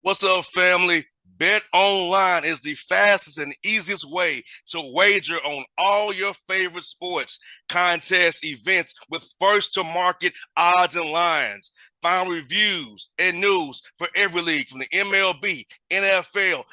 What's up, family? Bet online is the fastest and easiest way to wager on all your favorite sports, contests, events with first to market odds and lines. Find reviews and news for every league from the MLB, NFL,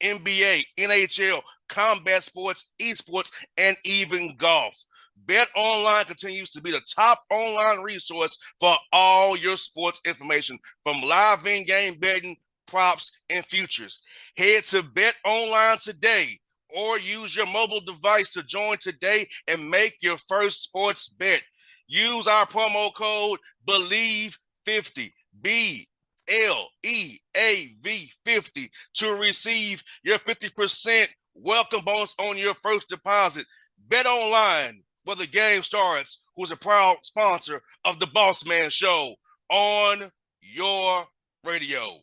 NBA, NHL, combat sports, esports, and even golf. Bet Online continues to be the top online resource for all your sports information, from live in-game betting, props, and futures. Head to Bet Online today or use your mobile device to join today and make your first sports bet. Use our promo code BELIEVE50, BLEAV50, to receive your 50% welcome bonus on your first deposit. Bet Online, where the game starts, who's a proud sponsor of the Bossman Show on your radio.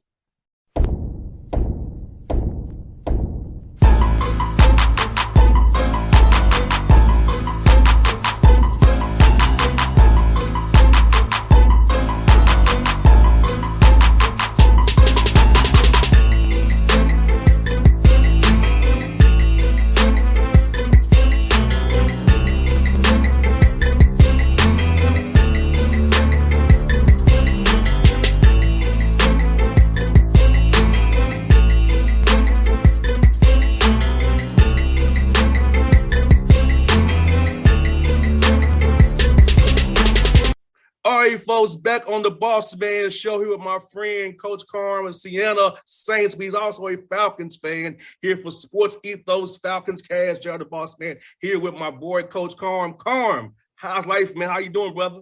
All right, folks, back on the Bossman Show here with my friend, Coach Carmen, Sienna Saints. He's also a Falcons fan here for Sports Ethos Falcons Cast. Jared the Bossman here with my boy, Coach Carm. Carm, how's life, man? How you doing, brother?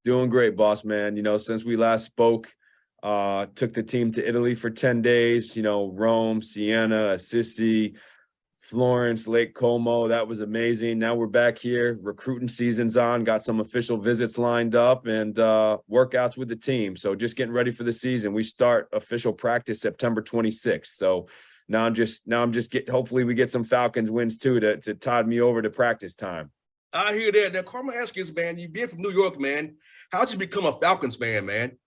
Doing great, boss man. Since we last spoke, took the team to Italy for 10 days, Rome, Siena, Assisi, Florence, Lake Como. That was amazing. Now we're back here. Recruiting season's on. Got some official visits lined up and workouts with the team. So just getting ready for the season. We start official practice September 26th. So now I'm just hopefully we get some Falcons wins too to tide me over to practice time. I hear that. Now, Carmen, ask you this, man. You've been from New York, man. How'd you become a Falcons fan, man?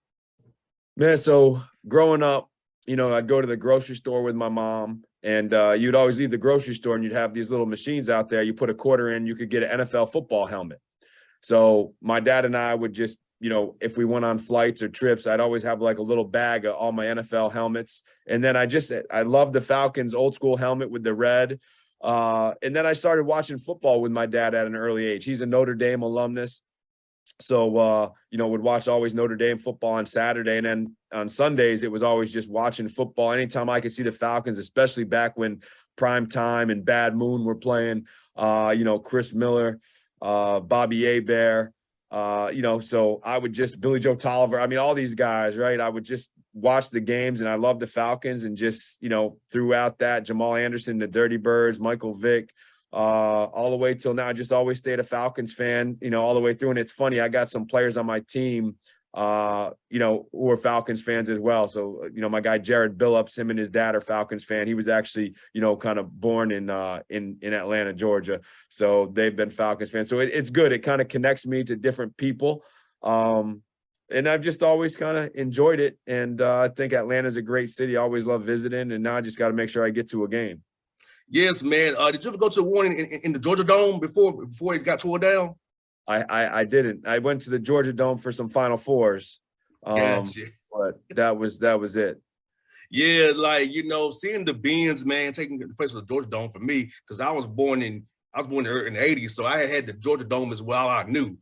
Man, so growing up, I'd go to the grocery store with my mom, and you'd always leave the grocery store and you'd have these little machines out there. You put a quarter in, you could get an NFL football helmet. So my dad and I would just, if we went on flights or trips, I'd always have like a little bag of all my NFL helmets. And then I loved the Falcons old school helmet with the red. And then I started watching football with my dad at an early age. He's a Notre Dame alumnus. So, would watch always Notre Dame football on Saturday. And then on Sundays, it was always just watching football. Anytime I could see the Falcons, especially back when Prime Time and Bad Moon were playing, Chris Miller, Bobby Hebert, so I would just, Billy Joe Tolliver, all these guys, right? I would just watch the games, and I loved the Falcons, and just, throughout that, Jamal Anderson, the Dirty Birds, Michael Vick, all the way till now, I just always stayed a Falcons fan, all the way through. And it's funny, I got some players on my team, who are Falcons fans as well. So, my guy, Jared Billups, him and his dad are Falcons fan. He was actually, kind of born in Atlanta, Georgia. So they've been Falcons fans. So it's good. It kind of connects me to different people. And I've just always kind of enjoyed it. And I think Atlanta's a great city. I always love visiting. And now I just got to make sure I get to a game. Yes, man. Did you ever go to a one in the Georgia Dome before it got tore down? I didn't. I went to the Georgia Dome for some Final Fours, Gotcha. but that was it. Yeah, seeing the Benz, man, taking the place of the Georgia Dome for me, because I was born in the '80s, so I had the Georgia Dome as well. I knew,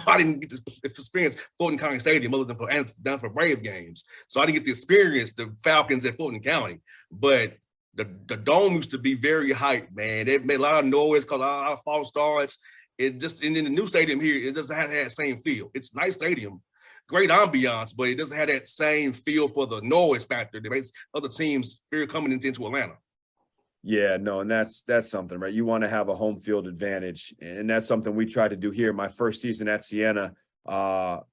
I didn't get to experience Fulton County Stadium other than for Brave games, so I didn't get to experience the Falcons at Fulton County, but. The dome used to be very hype, man. It made a lot of noise, caused a lot of false starts. And in the new stadium here, it doesn't have that same feel. It's a nice stadium, great ambiance, but it doesn't have that same feel for the noise factor that makes other teams fear coming into Atlanta. Yeah, no, and that's something, right? You want to have a home field advantage, and that's something we try to do here. My first season at Siena, now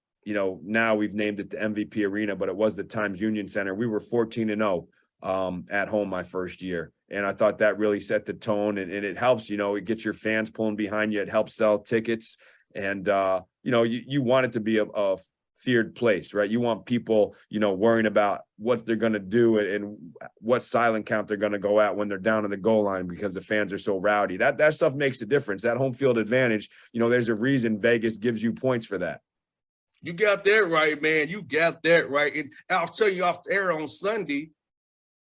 we've named it the MVP Arena, but it was the Times Union Center. We were 14-0. At home my first year. And I thought that really set the tone, and it helps, it gets your fans pulling behind you. It helps sell tickets. And, you want it to be a feared place, right? You want people, worrying about what they're going to do and what silent count they're going to go at when they're down on the goal line because the fans are so rowdy. That stuff makes a difference. That home field advantage, there's a reason Vegas gives you points for that. You got that right, man. You got that right. And I'll tell you off the air on Sunday,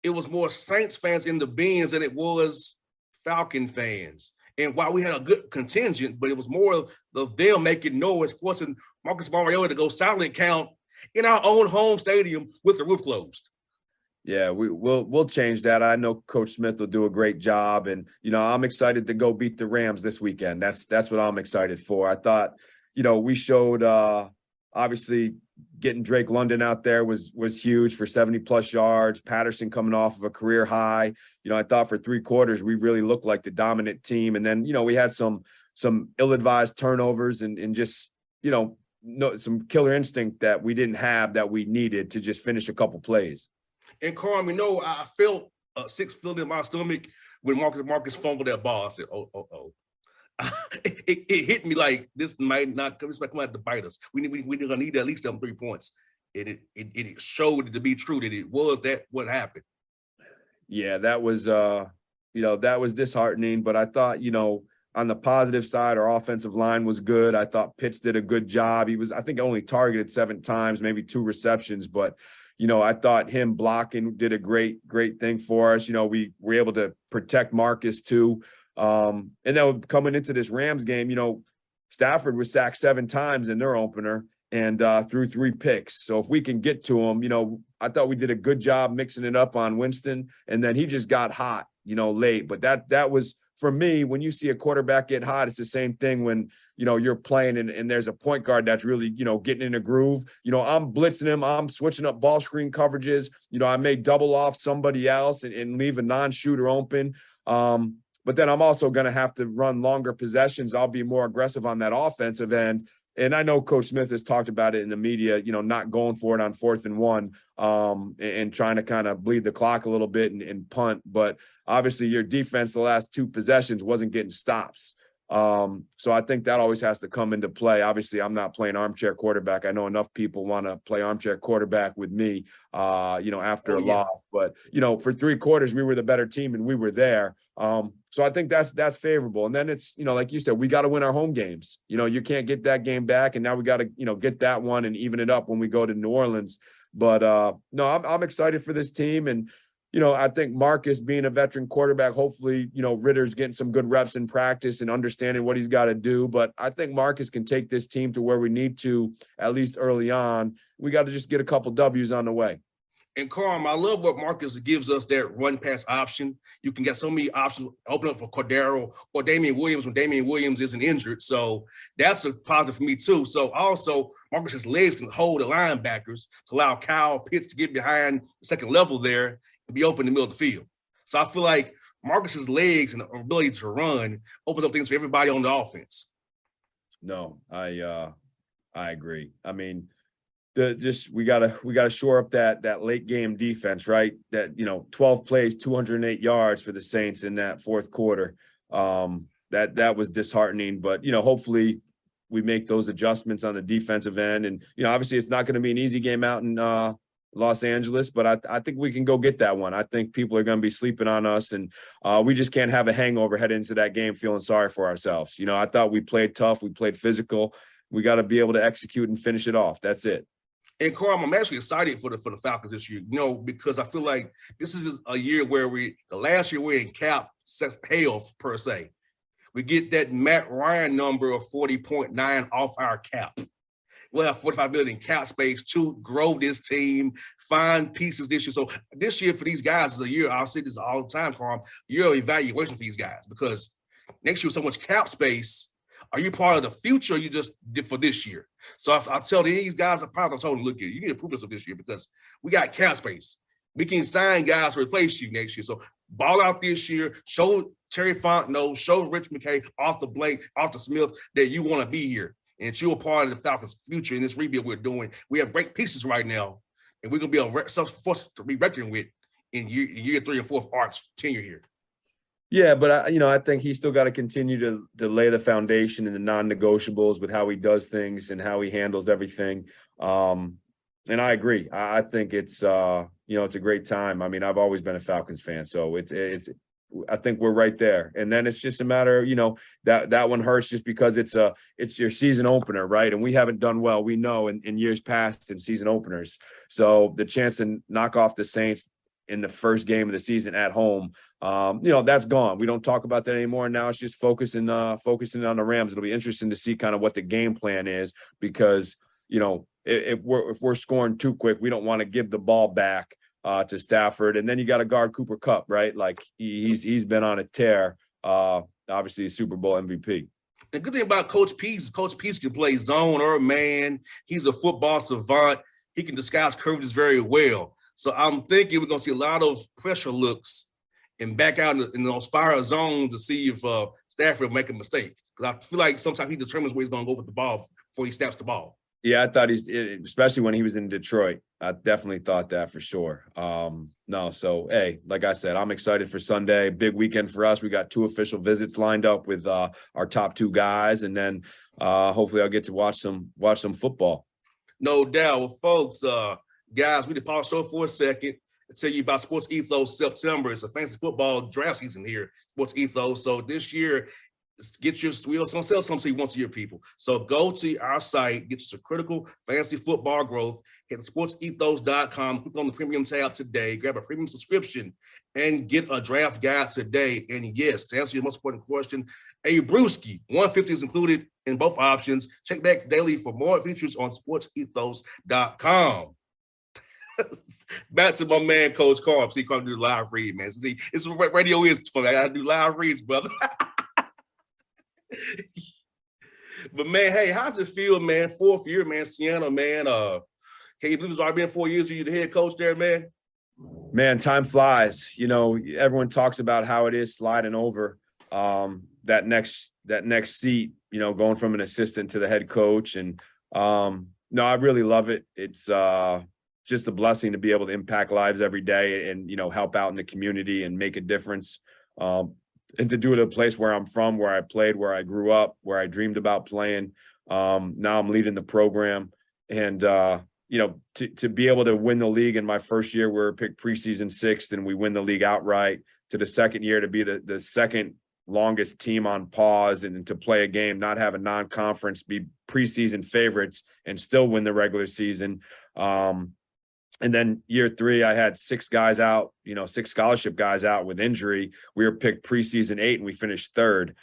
it was more Saints fans in the bins than it was Falcon fans. And while we had a good contingent, but it was more of them making noise, forcing Maciariello to go silent count in our own home stadium with the roof closed. Yeah, we'll change that. I know Coach Smith will do a great job, and I'm excited to go beat the Rams this weekend. That's what I'm excited for. I thought, we showed obviously getting Drake London out there was huge for 70+ yards. Patterson coming off of a career high. I thought for 3 quarters we really looked like the dominant team, and then we had some ill-advised turnovers and just some killer instinct that we didn't have that we needed to just finish a couple plays. And Carmen, I felt a 6 feeling in my stomach when Marcus fumbled that ball. I said, oh. It hit me like this might come out to bite us. We're gonna need at least them 3 points. It showed it to be true that it was that what happened. Yeah, that was that was disheartening. But I thought, on the positive side, our offensive line was good. I thought Pitts did a good job. He was, I think, only targeted 7 times, maybe 2 receptions, but I thought him blocking did a great thing for us. We were able to protect Marcus too. And then coming into this Rams game, Stafford was sacked 7 times in their opener and threw 3 picks. So if we can get to him, I thought we did a good job mixing it up on Winston, and then he just got hot, late. But that was, for me, when you see a quarterback get hot, it's the same thing when, you're playing and there's a point guard that's really, getting in a groove. I'm blitzing him. I'm switching up ball screen coverages. I may double off somebody else and leave a non-shooter open. But then I'm also going to have to run longer possessions. I'll be more aggressive on that offensive end. And I know Coach Smith has talked about it in the media, not going for it on 4th and 1 and trying to kind of bleed the clock a little bit and punt. But obviously your defense the last 2 possessions wasn't getting stops. So I think that always has to come into play. Obviously, I'm not playing armchair quarterback. I know enough people want to play armchair quarterback with me, after a loss. But, for 3 quarters, we were the better team and we were there. So I think that's favorable. And then it's, like you said, we got to win our home games. You can't get that game back. And now we got to, get that one and even it up when we go to New Orleans. But no, I'm excited for this team. And, I think Marcus being a veteran quarterback, hopefully, Ritter's getting some good reps in practice and understanding what he's got to do. But I think Marcus can take this team to where we need to, at least early on. We got to just get a couple W's on the way. And Carm, I love what Marcus gives us, that run pass option. You can get so many options, open up for Cordero or Damian Williams when Damian Williams isn't injured. So that's a positive for me too. So also Marcus's legs can hold the linebackers to allow Kyle Pitts to get behind the second level there and be open in the middle of the field. So I feel like Marcus's legs and ability to run opens up things for everybody on the offense. No, I agree. I mean, we gotta shore up that late game defense, right? That 12 plays, 208 yards for the Saints in that 4th quarter. That was disheartening, but hopefully we make those adjustments on the defensive end. And obviously it's not going to be an easy game out in Los Angeles, but I think we can go get that one. I think people are going to be sleeping on us, and we just can't have a hangover heading into that game feeling sorry for ourselves. I thought we played tough, we played physical. We got to be able to execute and finish it off. That's it. And Carm, I'm actually excited for the Falcons this year, because I feel like this is a year where the last year we're in cap hell per se. We get that Matt Ryan number of 40.9 off our cap. We'll have $45 million in cap space to grow this team, find pieces this year. So this year for these guys is a year, I'll say this all the time, Carm, year of evaluation for these guys, because next year with so much cap space, are you part of the future or you just did for this year? So I'll tell these guys, I probably told them, look here, you need to prove yourself this year because we got cap space. We can sign guys to replace you next year. So ball out this year, show Terry Fontenot, show Rich McKay, Arthur Blake, Arthur Smith that you want to be here and you're a part of the Falcons' future in this rebuild we're doing. We have great pieces right now, and we're going to be a force to be reckoned with in year 3 and 4 of Art's tenure here. Yeah, but I think he's still got to continue to lay the foundation and the non-negotiables with how he does things and how he handles everything. And I agree. I think it's it's a great time. I mean, I've always been a Falcons fan, so it's I think we're right there. And then it's just a matter of, that one hurts just because it's your season opener, right? And we haven't done well, we know, in years past in season openers. So the chance to knock off the Saints in the first game of the season at home, that's gone. We don't talk about that anymore. Now it's just focusing on the Rams. It'll be interesting to see kind of what the game plan is, because if we're scoring too quick, we don't want to give the ball back to Stafford, and then you got to guard Cooper Kupp, right? Like he's been on a tear. Obviously, Super Bowl MVP. The good thing about Coach Pease can play zone or man. He's a football savant. He can disguise coverages very well. So I'm thinking we're going to see a lot of pressure looks and back out in those fire zones to see if Stafford will make a mistake. Because I feel like sometimes he determines where he's going to go with the ball before he snaps the ball. Yeah, I thought especially when he was in Detroit, I definitely thought that for sure. So, hey, like I said, I'm excited for Sunday. Big weekend for us. We got 2 official visits lined up with our top 2 guys, and then hopefully I'll get to watch some football. No doubt. Well, folks, guys, we did pause show for a second and tell you about Sports Ethos September. It's a fantasy football draft season here, Sports Ethos. So this year, get your wheels on sale some once a year, people. So go to our site, get your critical fantasy football growth, hit sportsethos.com, click on the premium tab today, grab a premium subscription, and get a draft guide today. And yes, to answer your most important question, a brewski 150 is included in both options. Check back daily for more features on sportsethos.com. Back to my man, Coach Carm. See, Carm do the live read, man. See, it's what radio is for me. I gotta do live reads, brother. But man, hey, how's it feel, man? 4th year, man, Sienna, man. Can you believe it's already been 4 years for you the head coach there, man? Man, time flies. Everyone talks about how it is sliding over that next seat, going from an assistant to the head coach. And no, I really love it. It's just a blessing to be able to impact lives every day and, help out in the community and make a difference. And to do it at a place where I'm from, where I played, where I grew up, where I dreamed about playing. Now I'm leading the program. And, to be able to win the league in my first year, we were picked preseason 6th and we win the league outright, to the second year to be the second longest team on pause and to play a game, not have a non-conference, be preseason favorites and still win the regular season. And then year 3, I had 6 guys out, 6 scholarship guys out with injury. We were picked preseason 8 and we finished 3rd.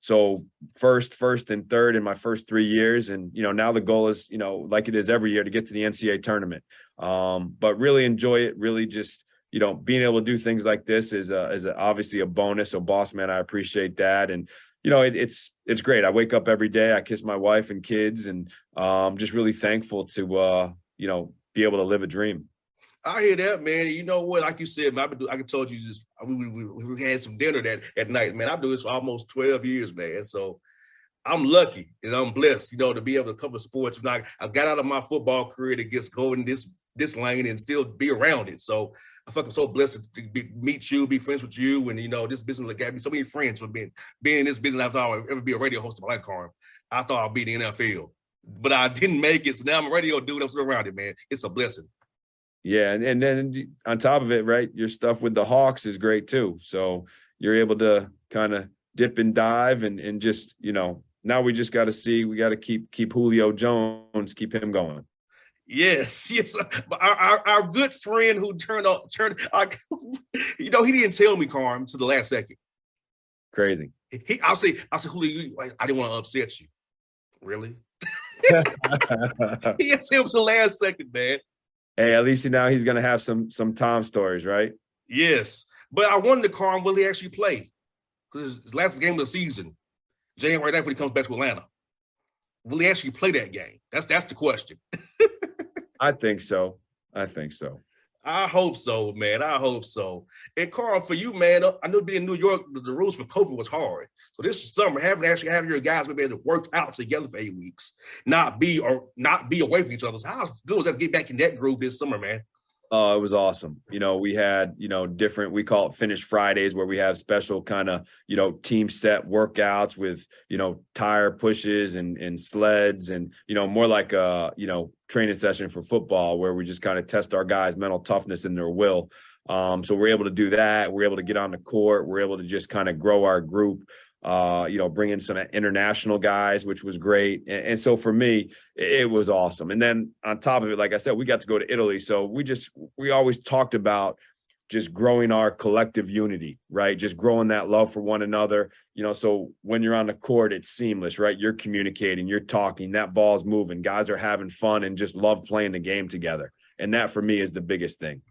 So first and 3rd in my first 3 years. And, now the goal is, like it is every year, to get to the NCAA tournament. But really enjoy it. Really just, being able to do things like this is obviously a bonus. So Bossman, I appreciate that. And, it's great. I wake up every day. I kiss my wife and kids, and just really thankful to, be able to live a dream. I hear that, man. You know what? Like you said, man, I told you just we had some dinner that night, man. I do this for almost 12 years, man. So I'm lucky and I'm blessed, to be able to cover sports. I got out of my football career to just go in this lane and still be around it. So I feel like I'm so blessed to meet you, be friends with you, and this business got me so many friends for being in this business. I thought I would ever be a radio host in my life, Carmen. I thought I'd be in the NFL. But I didn't make it, so now I'm a radio dude. I'm still around it, man. It's a blessing. Yeah, and then on top of it, right, your stuff with the Hawks is great too. So you're able to kind of dip and dive and just, now we just got to see, we got to keep Julio Jones, keep him going. Yes. But our good friend who turned he didn't tell me, Carm, to the last second. Crazy. I'll say, Julio, I didn't want to upset you. Really? He didn't tell me to the last second, man. Hey, at least now he's gonna have some Tom stories, right? Yes, but I wanted to call him. Will he actually play? Because his last game of the season, January 9th, when he comes back to Atlanta. Will he actually play that game? That's the question. I think so. I hope so, man. I hope so. And Carl, for you, man, I know being in New York, the rules for COVID was hard. So this summer, having your guys be able to work out together for 8 weeks, not be away from each other. So how good was that to get back in that groove this summer, man? Oh, it was awesome. We had, different, we call it Finish Fridays, where we have special kind of, team set workouts with, tire pushes and sleds and, more like a, training session for football where we just kind of test our guys' mental toughness and their will. So we're able to do that. We're able to get on the court. We're able to just kind of grow our group, bring in some international guys, which was great. And so for me, it was awesome. And then on top of it, like I said, we got to go to Italy. So we always talked about just growing our collective unity, right? Just growing that love for one another. So when you're on the court, it's seamless, right? You're communicating, you're talking, that ball's moving, guys are having fun and just love playing the game together. And that for me is the biggest thing.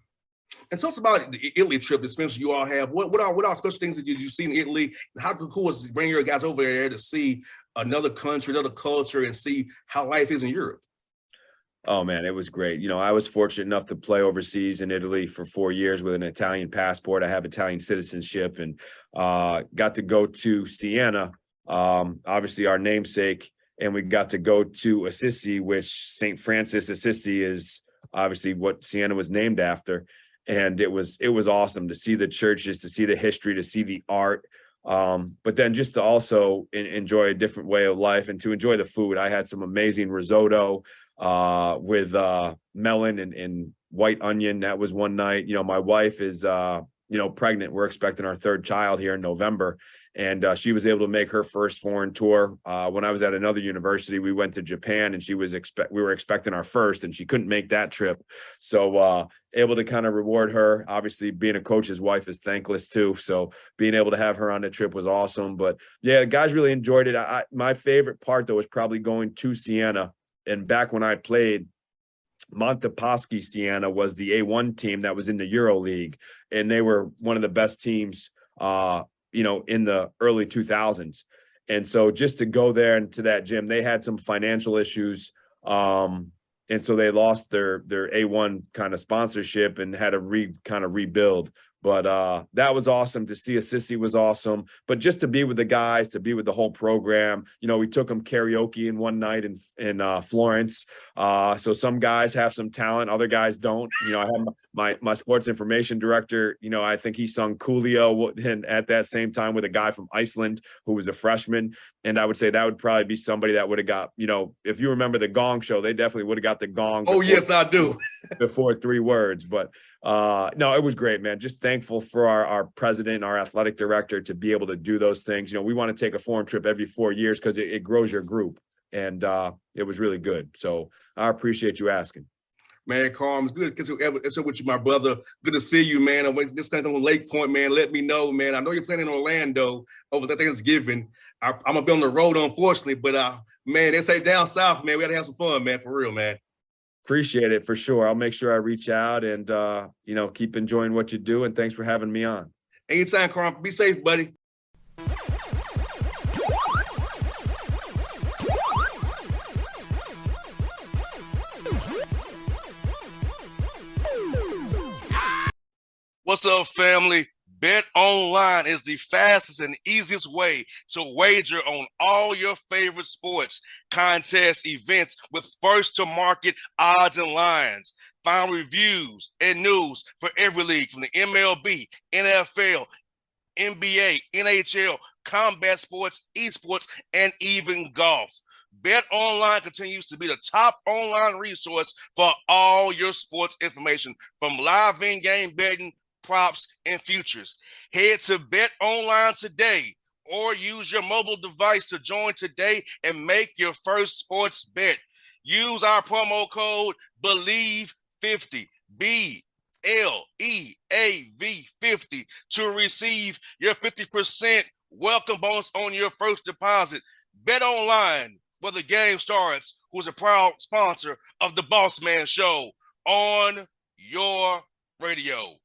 And tell us about the Italy trip, especially you all have. What are special things that you see in Italy? And how cool is bringing your guys over there to see another country, another culture, and see how life is in Europe? Oh man, it was great. I was fortunate enough to play overseas in Italy for 4 years with an Italian passport. I have Italian citizenship, and got to go to Siena, obviously our namesake, and we got to go to Assisi, which St. Francis Assisi is obviously what Siena was named after. And it was awesome to see the churches, to see the history, to see the art, but then just to also enjoy a different way of life and to enjoy the food. I had some amazing risotto with melon and white onion. That was one night. My wife is pregnant. We're expecting our third child here in November. And she was able to make her first foreign tour. When I was at another university, we went to Japan, and we were expecting our first, and she couldn't make that trip. So able to kind of reward her. Obviously, being a coach's wife is thankless too. So being able to have her on the trip was awesome. But yeah, guys really enjoyed it. My favorite part though was probably going to Siena. And back when I played, Montepaschi Siena was the A1 team that was in the Euro League, and they were one of the best teams in the early 2000s. And so just to go there and to that gym, they had some financial issues. And so they lost their A1 kind of sponsorship and had to kind of rebuild. But that was awesome to see. Assisi was awesome. But just to be with the guys, to be with the whole program, we took them karaoke in one night in Florence. So some guys have some talent, other guys don't. I have my sports information director. I think he sung Coolio and at that same time with a guy from Iceland who was a freshman. And I would say that would probably be somebody that would have got, if you remember the Gong Show, they definitely would have got the gong. Oh, yes, I do. Before 3 words. But no, it was great, man. Just thankful for our president, our athletic director to be able to do those things. We want to take a foreign trip every 4 years because it grows your group. And it was really good. So I appreciate you asking. Man, Carmen, it's good to catch up with you, my brother. Good to see you, man. I'm this time on Lake Point, man. Let me know, man. I know you're playing in Orlando over the Thanksgiving. I'm gonna be on the road, unfortunately, but man, they say down south, man, we gotta have some fun, man, for real, man. Appreciate it for sure. I'll make sure I reach out and keep enjoying what you do. And thanks for having me on. Anytime, Carmen. Be safe, buddy. What's up, family? Bet Online is the fastest and easiest way to wager on all your favorite sports, contests, events with first-to-market odds and lines. Find reviews and news for every league from the MLB, NFL, NBA, NHL, combat sports, esports, and even golf. Bet Online continues to be the top online resource for all your sports information, from live in-game betting, props, and futures. Head to Bet Online today or use your mobile device to join today and make your first sports bet. Use our promo code BELIEVE50, BLEAV50, to receive your 50% welcome bonus on your first deposit. Bet Online, where the game starts, who's a proud sponsor of the Bossman Show on your radio.